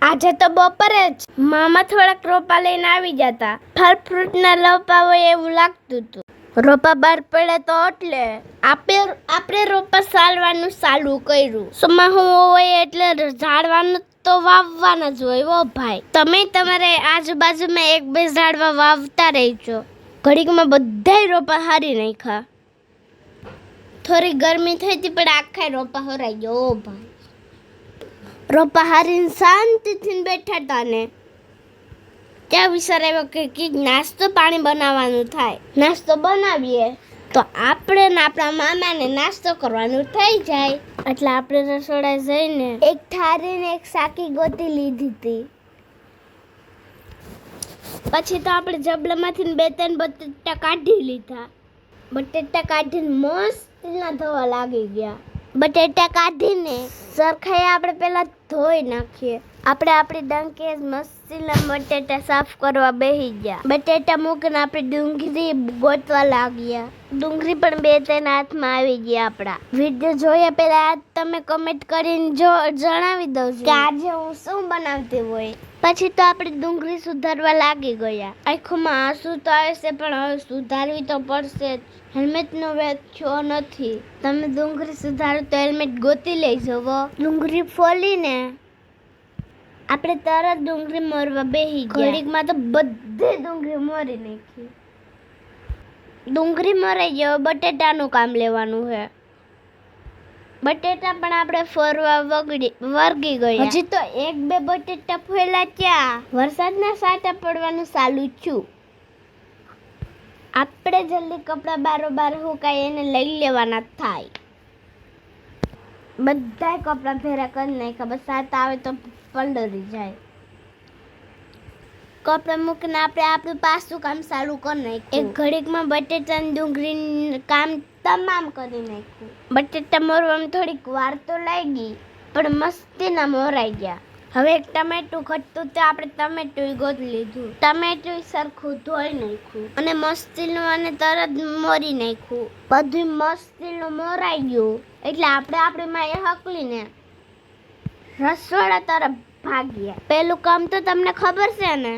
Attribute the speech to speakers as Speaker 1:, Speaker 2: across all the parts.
Speaker 1: આજે તો બપોરે જ મામા થોડાક રોપા લઈને આવી જતા. ફળ ફ્રૂટના રોપા હોય એવું લાગતું હતું. રોપા બહાર પડે તો એટલે આપણે રોપા સાલવાનું ચાલુ કર્યું. સમાહું હોય એટલે ઝાડવાનું તો વાવવાના જ હોય. ઓ ભાઈ, તમે તમારે આજુબાજુમાં એક બે ઝાડવા વાવતા રહેજો. ઘડીકમાં બધાય રોપા હારી નાખ્યા. થોડી ગરમી થઈ હતી પણ આખા રોપા હરાઈ ગયો. ઓ ભાઈ, રોપા હારીને શાંતિથી બેઠા હતા ને ત્યાં વિચાર આવ્યો કે કંઈક નાસ્તો પાણી બનાવવાનું થાય. નાસ્તો બનાવીએ તો આપણે ને આપણા મામાને નાસ્તો કરવાનું થઈ જાય. એટલે આપણે રસોડા જઈને એક થાળી ને એક સાકી ગોતી લીધી હતી. પછી તો આપણે જબલામાંથી બે ત્રણ બટેટા કાઢી લીધા. બટેટા કાઢીને મસ્ત ના ધોવા લાગી ગયા. બટેટા કાઢીને સરખાઈ આપણે પહેલા ધોઈ નાખીએ. આપણે આપણી ડંકે મસ્તીના બટેટા સાફ કરવા બેસી ગયા. બટેટા મૂકીને આપણે ડુંગળી ગોતવા લાગ્યા. ડુંગળી પણ બે ત્રણ હાથમાં આવી ગયા આપણા. વિડીયો જોયા પહેલા તમે કમેન્ટ કરીને જણાવી દો કે આજે હું શું બનાવતી હોય. પછી તો આપણે ડુંગળી સુધારવા લાગી ગયા. આંખોમાં આંસુ તો આવે છે પણ હવે સુધારવી તો પડશે જ. હેલ્મેટનો વેચ્યો નથી. તમે ડુંગળી સુધારો તો હેલ્મેટ ગોતી લઈ જવો. ડુંગળી ફોલીને આપણે તરત ડુંગળી મોરવા બેસી ગયા. ઘડીકમાં તો બધી ડુંગળી મોરી નાખી. ડુંગળી મોરાઈ ગયો. બટેટાનું કામ લેવાનું છે. બટેટા પણ આપણે ફોરવા વર્ગી ગયા. હજી તો એક બે બટેટા ફોલ્યા ત્યાં વરસાદના સાટા પડવાનું ચાલુ થયું. આપણે જલ્દી કપડાં બારોબાર હુકાય એને લઈ લેવાના થાય. બધાય કપડાં ભેરા કરી નાખ્યા. બસ સાત આવે તો પલળી જાય. કપડાં મૂકીને આપણે આપણું પાછું કામ ચાલુ કરી નાખ્યું. એક ઘડીકમાં બટેટા અને ડુંગળીનું કામ તમામ કરી નાખ્યું. બટેટા મોરવામાં થોડીક વાર તો લાગી પણ મસ્તીના મોરાઈ ગયા. હવે એક ટમેટું ઘટતું તો આપણે ટમેટું ગોતી લીધું. ટમેટું સરખું ધોઈ નાખ્યું અને મસ્તીનું અને તરત મોરી નાખ્યું. બધું મસ્તીનું મોરાઈ ગયું એટલે આપણે આપણી માએ હકલીને રસોડા તરફ ભાગ્યા. પેલું કામ તો તમને ખબર છે ને,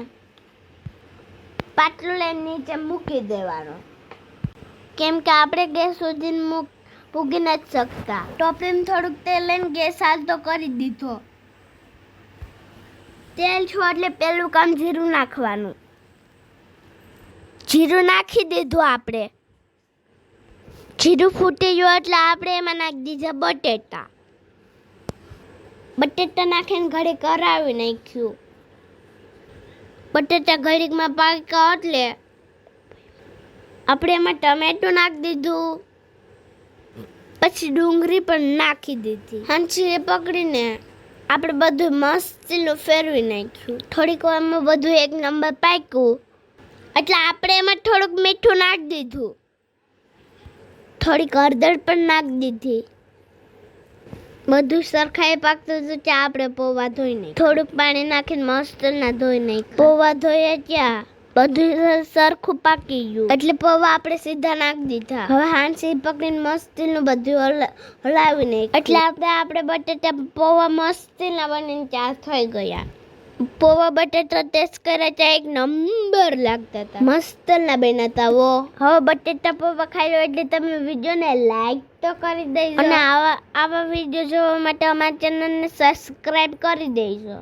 Speaker 1: પાટલું લઈને નીચે મૂકી દેવાનું. કેમ કે આપણે ગેસ સુધી પૂગી નથી શકતા. ટોપલીમાં થોડુંક તેલ લઈને ગેસ હાલતો કરી દીધો. તેલ છો એટલે પેલું કામ જીરું નાખવાનું. જીરું નાખી દીધું આપણે. જીરું ફૂટી ગયું એટલે આપણે એમાં નાખી દીધા બટેટા. બટેટા નાખીને ઘડીક કરાવી નાખ્યું. બટેટા ઘડીકમાં પાક્યા એટલે આપણે એમાં ટમેટું નાખી દીધું. પછી ડુંગળી પણ નાખી દીધી. હંચીએ પકડીને આપણે બધું મસ્તીનું ફેરવી નાખ્યું. થોડીક વારમાં બધું એક નંબર પાક્યું એટલે આપણે એમાં થોડુંક મીઠું નાખી દીધું. થોડીક હળદર પણ નાખી દીધી. બધું સરખાઈ પાકતું હતું ત્યાં આપણે પૌવા ધોઈ નાખ્યું. થોડુંક પાણી નાખીને મસ્ત ના ધોઈ નાખ્યું. પૌવા ધોયા ત્યાં બધું સરખું પાકી ગયું એટલે પૌવા આપણે સીધા નાખી દીધા. હવે હાંસી પકડીને મસ્તીનું બધું હલાવી નાખ્યું એટલે આપણે બટેટા પૌવા મસ્તીના બનીને ત્યાં થઈ ગયા. પૌવા બટેટા ટેસ્ટ કર્યા ત્યાં એક નંબર લાગતા હતા. મસ્ત ના બન્યા હતા. હવે બટેટા પૌવા ખાઈ લો એટલે તમે વિડીયોને લાઈક તો કરી દેજો અને આવા વિડીયો જોવા માટે અમારા ચેનલને સબસ્ક્રાઇબ કરી દેજો.